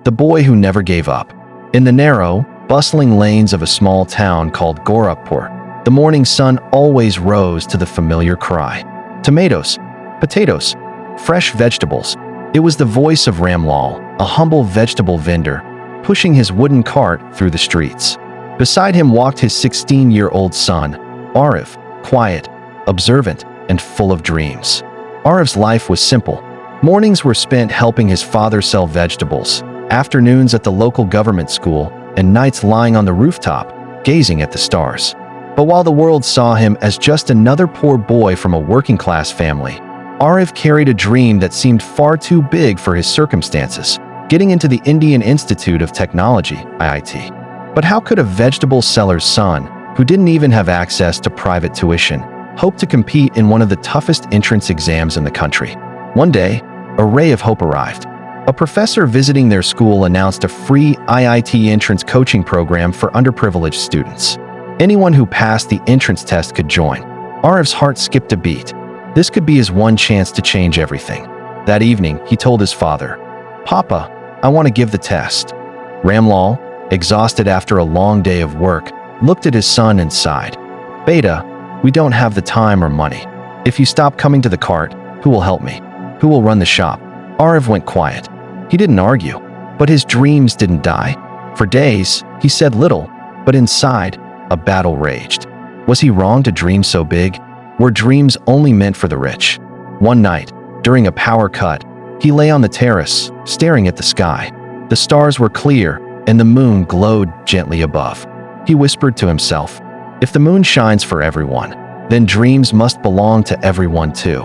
the boy who never gave up. In the narrow, bustling lanes of a small town called Gorakhpur, the morning sun always rose to the familiar cry. Tomatoes, potatoes, fresh vegetables. It was the voice of Ramlal, a humble vegetable vendor, pushing his wooden cart through the streets. Beside him walked his 16-year-old son, Aarav, quiet, observant, and full of dreams. Aarav's life was simple. Mornings were spent helping his father sell vegetables, afternoons at the local government school, and nights lying on the rooftop, gazing at the stars. But while the world saw him as just another poor boy from a working-class family, Aarav carried a dream that seemed far too big for his circumstances, getting into the Indian Institute of Technology, IIT. But how could a vegetable seller's son, who didn't even have access to private tuition, hope to compete in one of the toughest entrance exams in the country? One day, a ray of hope arrived. A professor visiting their school announced a free IIT entrance coaching program for underprivileged students. Anyone who passed the entrance test could join. Aarav's heart skipped a beat. This could be his one chance to change everything. That evening, he told his father, "Papa, I want to give the test." Ramlal, exhausted after a long day of work, looked at his son and sighed. "Beta, we don't have the time or money. If you stop coming to the cart, who will help me? Who will run the shop?" Aarav went quiet. He didn't argue, but his dreams didn't die. For days, he said little, but inside, a battle raged. Was he wrong to dream so big? Were dreams only meant for the rich? One night, during a power cut, he lay on the terrace, staring at the sky. The stars were clear, and the moon glowed gently above. He whispered to himself, "If the moon shines for everyone, then dreams must belong to everyone too."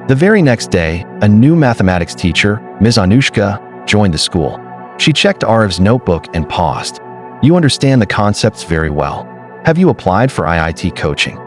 The very next day, a new mathematics teacher, Ms. Anushka, joined the school. She checked Aarav's notebook and paused. "You understand the concepts very well. Have you applied for IIT coaching?"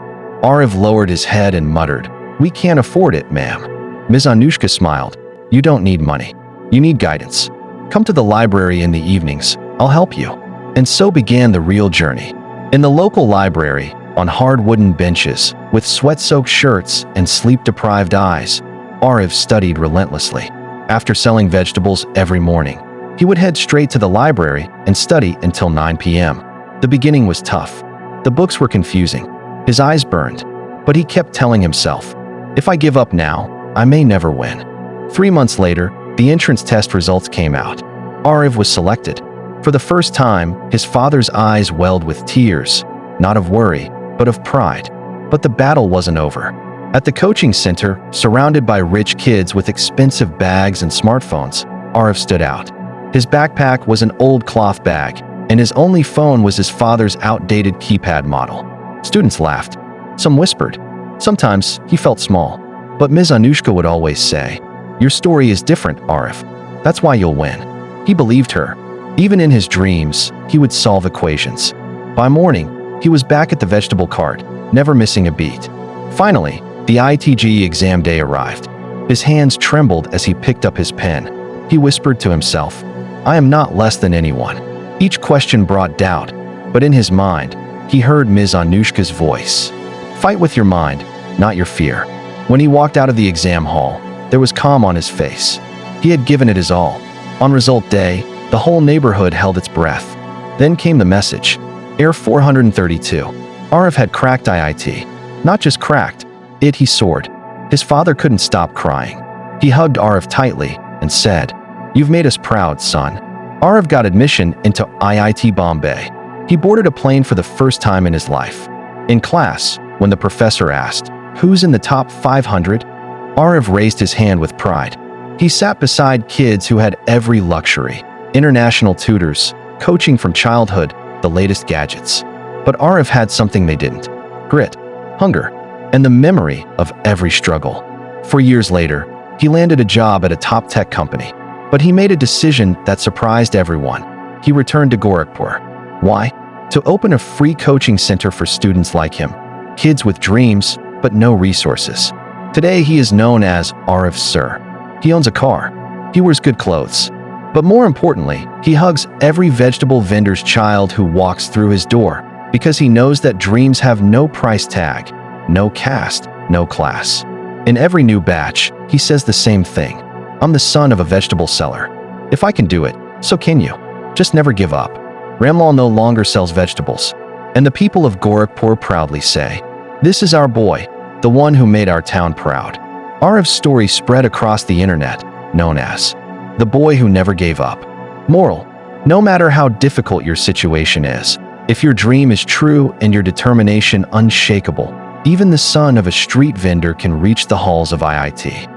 Aarav lowered his head and muttered, "We can't afford it, ma'am." Ms. Anushka smiled. "You don't need money. You need guidance. Come to the library in the evenings. I'll help you." And so began the real journey. In the local library, on hard wooden benches, with sweat-soaked shirts and sleep-deprived eyes, Aarav studied relentlessly. After selling vegetables every morning, he would head straight to the library and study until 9 p.m. The beginning was tough. The books were confusing. His eyes burned, but he kept telling himself, "If I give up now, I may never win." 3 months later, the entrance test results came out. Aarav was selected. For the first time, his father's eyes welled with tears, not of worry, but of pride. But the battle wasn't over. At the coaching center, surrounded by rich kids with expensive bags and smartphones, Aarav stood out. His backpack was an old cloth bag, and his only phone was his father's outdated keypad model. Students laughed. Some whispered. Sometimes he felt small. But Ms. Anushka would always say, "Your story is different, Aarav. That's why you'll win." He believed her. Even in his dreams, he would solve equations. By morning, he was back at the vegetable cart, never missing a beat. Finally, the IIT-JEE exam day arrived. His hands trembled as he picked up his pen. He whispered to himself, "I am not less than anyone." Each question brought doubt, but in his mind, he heard Ms. Anushka's voice. "Fight with your mind, not your fear." When he walked out of the exam hall, there was calm on his face. He had given it his all. On result day, the whole neighborhood held its breath. Then came the message. Air 432. Aarav had cracked IIT. Not just cracked, he soared. His father couldn't stop crying. He hugged Aarav tightly and said, "You've made us proud, son." Aarav got admission into IIT Bombay. He boarded a plane for the first time in his life. In class, when the professor asked, "Who's in the top 500?" Aarav raised his hand with pride. He sat beside kids who had every luxury, international tutors, coaching from childhood, the latest gadgets. But Aarav had something they didn't: grit, hunger, and the memory of every struggle. 4 years later, he landed a job at a top tech company. But he made a decision that surprised everyone. He returned to Gorakhpur. Why? To open a free coaching center for students like him, kids with dreams, but no resources. Today, he is known as Aarav Sir. He owns a car. He wears good clothes. But more importantly, he hugs every vegetable vendor's child who walks through his door, because he knows that dreams have no price tag, no caste, no class. In every new batch, he says the same thing: "I'm the son of a vegetable seller. If I can do it, So can you. Just never give up. Ramlal no longer sells vegetables. And the people of Gorakhpur proudly say, "This is our boy, the one who made our town proud." Aarav's story spread across the internet, known as the boy who never gave up. Moral: no matter how difficult your situation is, if your dream is true and your determination unshakable, even the son of a street vendor can reach the halls of IIT.